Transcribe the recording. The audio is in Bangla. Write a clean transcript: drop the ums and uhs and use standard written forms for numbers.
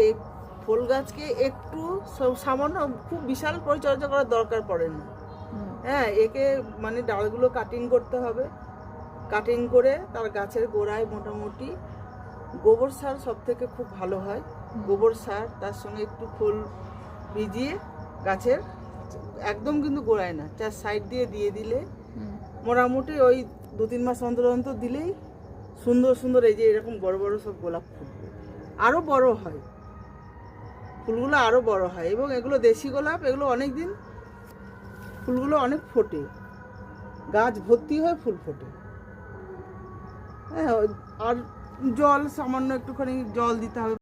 এই ফুল গাছকে একটু সামান্য, খুব বিশাল পরিচর্যা করার দরকার পড়ে না। হ্যাঁ, একে মানে ডালগুলো কাটিং করতে হবে, কাটিং করে তার গাছের গোড়ায় মোটামুটি গোবর সার সব থেকে খুব ভালো হয়। গোবর সার তার সঙ্গে একটু খোল ভিজিয়ে গাছের একদম কিন্তু গোড়ায় না, চার সাইড দিয়ে দিয়ে দিলে মোটামুটি ওই 2-3 মাস অন্তর অন্তর দিলেই সুন্দর সুন্দর এই যে এরকম বড় বড় সব গোলাপ ফুটবে, আরও বড় হয় ফুলগুলো, আরও বড় হয়। এবং এগুলো দেশি গোলাপ, এগুলো অনেক দিন ফুলগুলো অনেক ফোটে, গাছ ভর্তি হয়ে ফুল ফোটে। হ্যাঁ, আর জল সামান্য একটুখানি জল দিতে হবে।